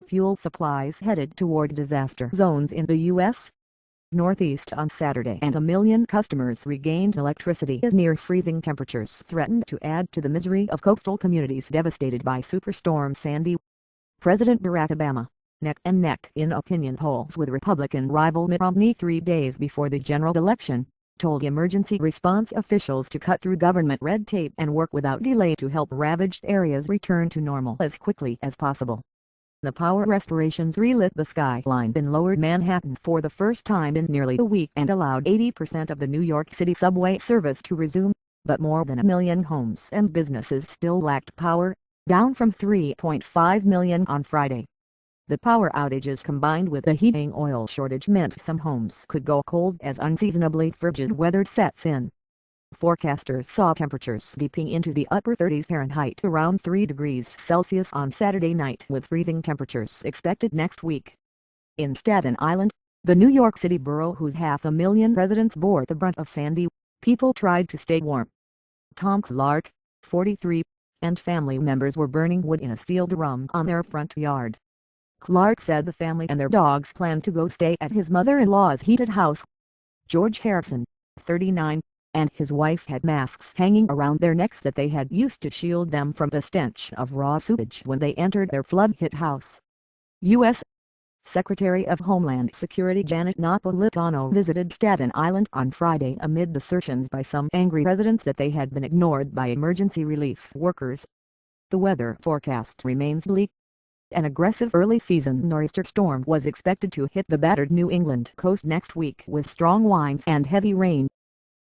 fuel supplies headed toward disaster zones in the U.S. Northeast on Saturday, and 1 million customers regained electricity as near freezing temperatures threatened to add to the misery of coastal communities devastated by Superstorm Sandy. President Barack Obama, neck and neck in opinion polls with Republican rival Mitt Romney 3 days before the general election, told emergency response officials to cut through government red tape and work without delay to help ravaged areas return to normal as quickly as possible. The power restorations relit the skyline in Lower Manhattan for the first time in nearly a week and allowed 80% of the New York City subway service to resume, but more than 1 million homes and businesses still lacked power, down from 3.5 million on Friday. The power outages combined with a heating oil shortage meant some homes could go cold as unseasonably frigid weather sets in. Forecasters saw temperatures dipping into the upper 30s Fahrenheit around 3 degrees Celsius on Saturday night, with freezing temperatures expected next week. In Staten Island, the New York City borough whose 500,000 residents bore the brunt of Sandy, people tried to stay warm. Tom Clark, 43, and family members were burning wood in a steel drum on their front yard. Clark said the family and their dogs planned to go stay at his mother-in-law's heated house. George Harrison, 39, and his wife had masks hanging around their necks that they had used to shield them from the stench of raw sewage when they entered their flood-hit house. U.S. Secretary of Homeland Security Janet Napolitano visited Staten Island on Friday amid assertions by some angry residents that they had been ignored by emergency relief workers. The weather forecast remains bleak. An aggressive early-season nor'easter storm was expected to hit the battered New England coast next week with strong winds and heavy rain.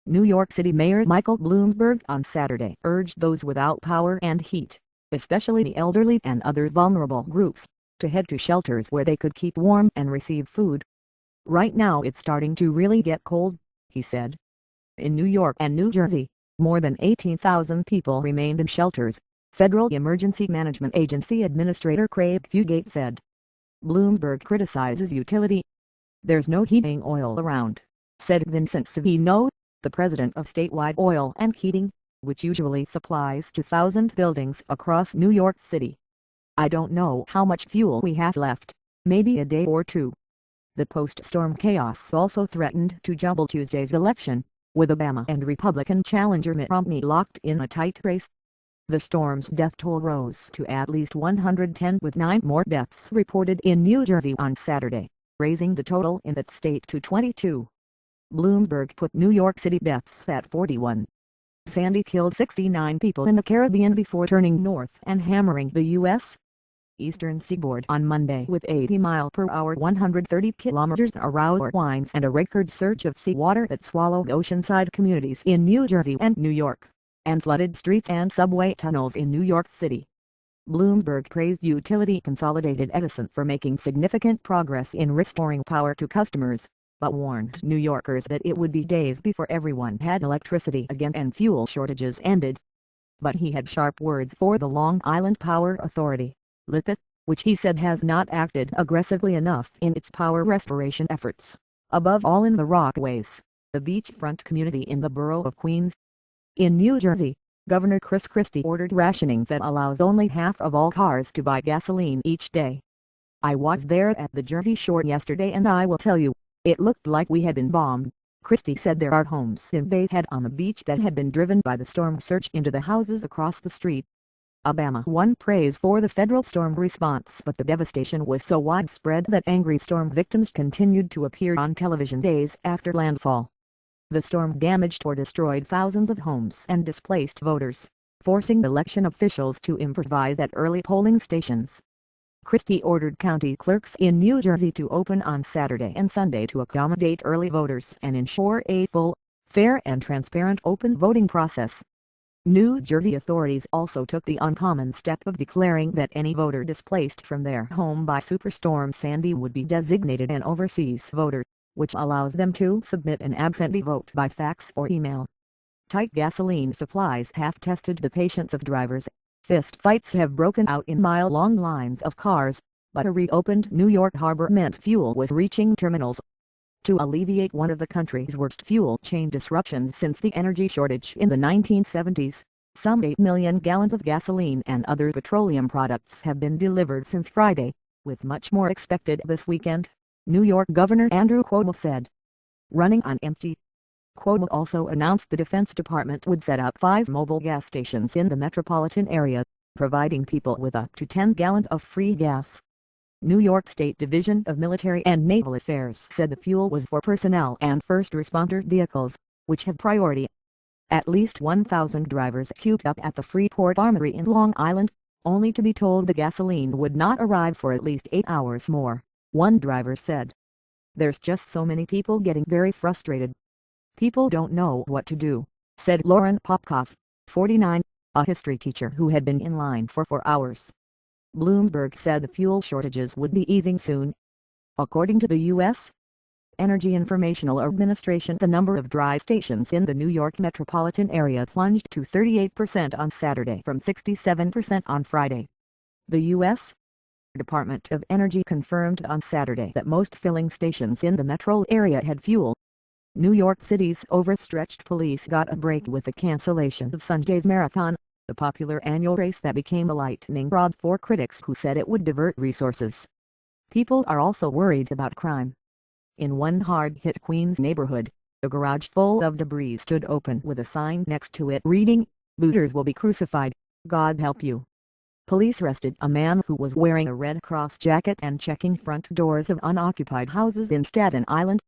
New York City Mayor Michael Bloomberg on Saturday urged those without power and heat, especially the elderly and other vulnerable groups, to head to shelters where they could keep warm and receive food. "Right now it's starting to really get cold," he said. In New York and New Jersey, more than 18,000 people remained in shelters, Federal Emergency Management Agency Administrator Craig Fugate said. Bloomberg criticizes utility. "There's no heating oil around," said Vincent Savino, the president of Statewide Oil and Heating, which usually supplies 2,000 buildings across New York City. "I don't know how much fuel we have left, maybe a day or two." The post-storm chaos also threatened to jumble Tuesday's election, with Obama and Republican challenger Mitt Romney locked in a tight race. The storm's death toll rose to at least 110, with 9 more deaths reported in New Jersey on Saturday, raising the total in that state to 22. Bloomberg put New York City deaths at 41. Sandy killed 69 people in the Caribbean before turning north and hammering the U.S. eastern seaboard on Monday with 80-mile-per-hour 130 km/h winds and a record surge of seawater that swallowed oceanside communities in New Jersey and New York, and flooded streets and subway tunnels in New York City. Bloomberg praised utility Consolidated Edison for making significant progress in restoring power to customers, but warned New Yorkers that it would be days before everyone had electricity again and fuel shortages ended. But he had sharp words for the Long Island Power Authority, LIPA, which he said has not acted aggressively enough in its power restoration efforts, above all in the Rockaways, the beachfront community in the borough of Queens. In New Jersey, Governor Chris Christie ordered rationing that allows only half of all cars to buy gasoline each day. "I was there at the Jersey Shore yesterday and I will tell you, it looked like we had been bombed," Christie said. There are homes in Bay Head on the beach that had been driven by the storm surge into the houses across the street. Obama won praise for the federal storm response, but the devastation was so widespread that angry storm victims continued to appear on television days after landfall. The storm damaged or destroyed thousands of homes and displaced voters, forcing election officials to improvise at early polling stations. Christie ordered county clerks in New Jersey to open on Saturday and Sunday to accommodate early voters and ensure a full, fair and transparent open voting process. New Jersey authorities also took the uncommon step of declaring that any voter displaced from their home by Superstorm Sandy would be designated an overseas voter, which allows them to submit an absentee vote by fax or email. Tight gasoline supplies have tested the patience of drivers. Fist fights have broken out in mile-long lines of cars, but a reopened New York harbor meant fuel was reaching terminals. To alleviate one of the country's worst fuel chain disruptions since the energy shortage in the 1970s, some 8 million gallons of gasoline and other petroleum products have been delivered since Friday, with much more expected this weekend, New York Governor Andrew Cuomo said. Running on empty. Cuomo also announced the Defense Department would set up 5 mobile gas stations in the metropolitan area, providing people with up to 10 gallons of free gas. New York State Division of Military and Naval Affairs said the fuel was for personnel and first responder vehicles, which have priority. At least 1,000 drivers queued up at the Freeport Armory in Long Island, only to be told the gasoline would not arrive for at least 8 hours more, one driver said. There's just so many people getting very frustrated. People don't know what to do, said Lauren Popkoff, 49, a history teacher who had been in line for 4 hours. Bloomberg said the fuel shortages would be easing soon. According to the U.S. Energy Informational Administration, the number of dry stations in the New York metropolitan area plunged to 38% on Saturday from 67% on Friday. The U.S. Department of Energy confirmed on Saturday that most filling stations in the metro area had fuel. New York City's overstretched police got a break with the cancellation of Sunday's marathon, the popular annual race that became a lightning rod for critics who said it would divert resources. People are also worried about crime. In one hard-hit Queens neighborhood, a garage full of debris stood open with a sign next to it reading, "Looters will be crucified, God help you." Police arrested a man who was wearing a Red Cross jacket and checking front doors of unoccupied houses in Staten Island.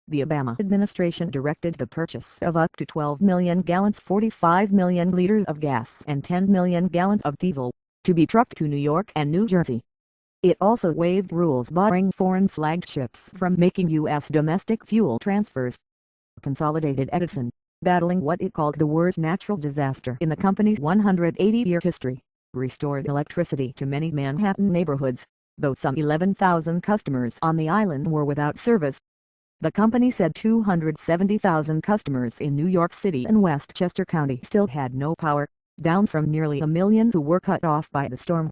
The Obama administration directed the purchase of up to 12 million gallons, 45 million liters of gas and 10 million gallons of diesel, to be trucked to New York and New Jersey. It also waived rules barring foreign-flagged ships from making U.S. domestic fuel transfers. Consolidated Edison, battling what it called the worst natural disaster in the company's 180-year history, restored electricity to many Manhattan neighborhoods, though some 11,000 customers on the island were without service. The company said 270,000 customers in New York City and Westchester County still had no power, down from nearly 1 million who were cut off by the storm.